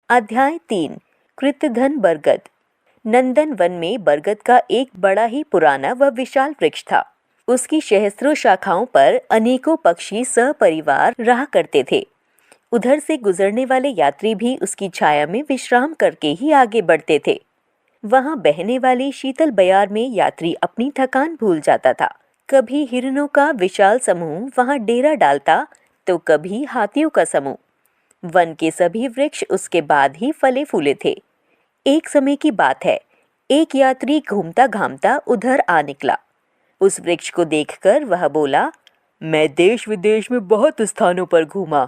अध्याय 3 कृतधन बरगद। नंदन वन में बरगद का एक बड़ा ही पुराना व विशाल वृक्ष था। उसकी सहस्त्रों शाखाओं पर अनेकों पक्षी सपरिवार रहा करते थे। उधर से गुजरने वाले यात्री भी उसकी छाया में विश्राम करके ही आगे बढ़ते थे। वहां बहने वाली शीतल बयार में यात्री अपनी थकान भूल जाता था। कभी हिरणों का विशाल समूह वहां डेरा डालता तो कभी हाथियों का समूह। वन के सभी वृक्ष उसके बाद ही फले फूले थे। एक समय की बात है, एक यात्री घूमता घामता उधर आ निकला। उस वृक्ष को देखकर वह बोला, मैं देश विदेश में बहुत स्थानों पर घूमा,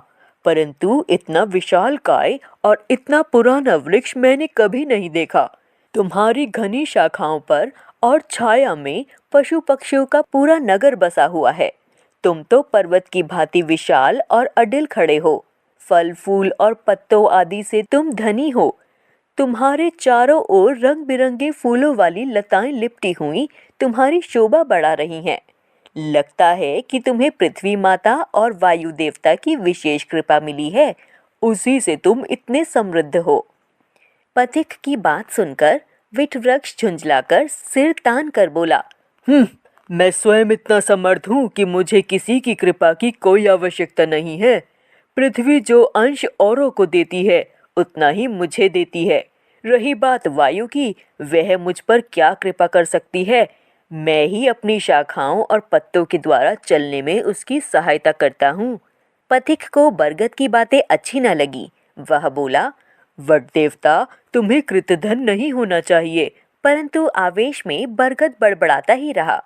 परंतु इतना विशालकाय और इतना पुराना वृक्ष मैंने कभी नहीं देखा। तुम्हारी घनी शाखाओं पर और छाया में पशु पक्षियों का पूरा नगर बसा हुआ है। तुम तो पर्वत की भांति विशाल और अडिल खड़े हो। फल फूल और पत्तों आदि से तुम धनी हो। तुम्हारे चारों ओर रंग बिरंगे फूलों वाली लताएं लिपटी हुई तुम्हारी शोभा बढ़ा रही हैं। लगता है कि तुम्हें पृथ्वी माता और वायु देवता की विशेष कृपा मिली है, उसी से तुम इतने समृद्ध हो। पथिक की बात सुनकर वटवृक्ष झुंझलाकर सिर तान कर बोला, मैं स्वयं इतना समर्थ हूँ कि मुझे किसी की कृपा की कोई आवश्यकता नहीं है। पृथ्वी जो अंश औरों को देती है उतना ही मुझे देती है। रही बात वायु की, वह मुझ पर क्या कृपा कर सकती है। मैं ही अपनी शाखाओं और पत्तों के द्वारा चलने में उसकी सहायता करता हूँ। पथिक को बरगद की बातें अच्छी न लगी। वह बोला, वट देवता, तुम्हें कृतधन नहीं होना चाहिए। परंतु आवेश में बरगद बड़बड़ाता ही रहा।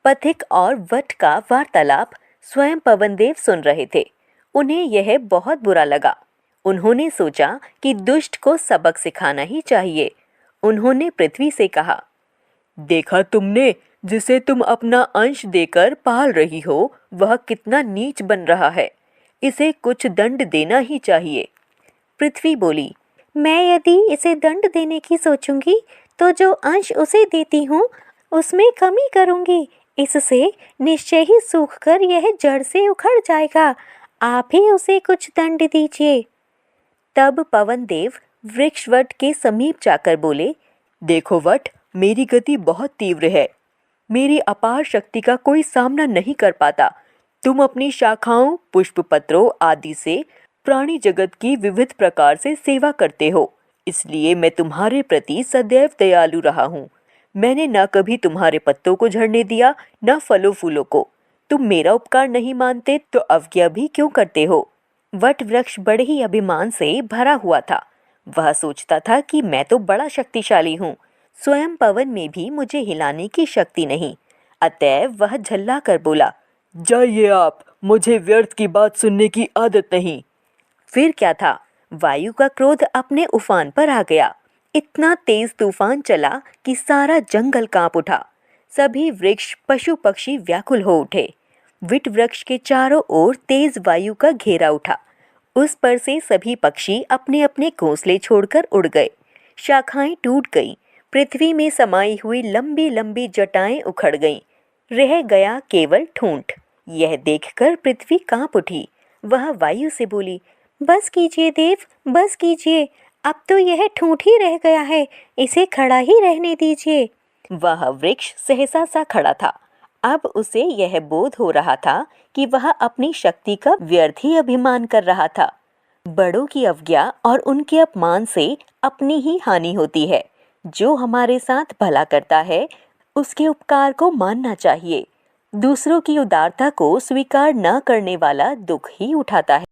पथिक और वट का वार्तालाप स्वयं पवनदेव सुन रहे थे। उन्हें यह बहुत बुरा लगा। उन्होंने सोचा कि दुष्ट को सबक सिखाना ही चाहिए। उन्होंने पृथ्वी से कहा, देखा तुमने, जिसे तुम अपना अंश देकर पाल रही हो वह कितना नीच बन रहा है। इसे कुछ दंड देना ही चाहिए। पृथ्वी बोली, मैं यदि इसे दंड देने की सोचूंगी तो जो अंश उसे देती हूँ उसमें कमी करूंगी। इससे निश्चय ही सूखकर यह जड़ से उखड़ जाएगा। आप ही उसे कुछ दंड दीजिए। तब पवनदेव वृक्ष वट के समीप जाकर बोले, देखो वट, मेरी गति बहुत तीव्र है। मेरी अपार शक्ति का कोई सामना नहीं कर पाता। तुम अपनी शाखाओं, पुष्प पत्रों आदि से प्राणी जगत की विविध प्रकार से सेवा करते हो, इसलिए मैं तुम्हारे प्रति सदैव दयालु रहा हूँ। मैंने न कभी तुम्हारे पत्तों को झड़ने दिया, न फलों फूलों को। तुम मेरा उपकार नहीं मानते तो अवज्ञा भी क्यों करते हो। वट वृक्ष बड़े ही अभिमान से भरा हुआ था। वह सोचता था कि मैं तो बड़ा शक्तिशाली हूँ, स्वयं पवन में भी मुझे हिलाने की शक्ति नहीं। अतएव वह झल्ला कर बोला, जाइए आप, मुझे व्यर्थ की बात सुनने की आदत नहीं। फिर क्या था, वायु का क्रोध अपने उफान पर आ गया। इतना तेज तूफान चला कि सारा जंगल कांप उठा। सभी वृक्ष पशु पक्षी व्याकुल हो उठे। विट वृक्ष के चारों ओर तेज वायु का घेरा उठा। उस पर से सभी पक्षी अपने अपने घोंसले छोड़कर उड़ गए। शाखाएं टूट गईं। पृथ्वी में समाई हुई लंबी लंबी जटाएं उखड़ गईं। रह गया केवल ठूंठ। यह देखकर पृथ्वी कांप उठी। वह वायु से बोली, बस कीजिए देव, बस कीजिए। अब तो यह ठूंठ ही रह गया है, इसे खड़ा ही रहने दीजिए। वह वृक्ष सहसा सा खड़ा था। अब उसे यह बोध हो रहा था कि वह अपनी शक्ति का व्यर्थ ही अभिमान कर रहा था। बड़ों की अवज्ञा और उनके अपमान से अपनी ही हानि होती है। जो हमारे साथ भला करता है उसके उपकार को मानना चाहिए। दूसरों की उदारता को स्वीकार न करने वाला दुख ही उठाता है।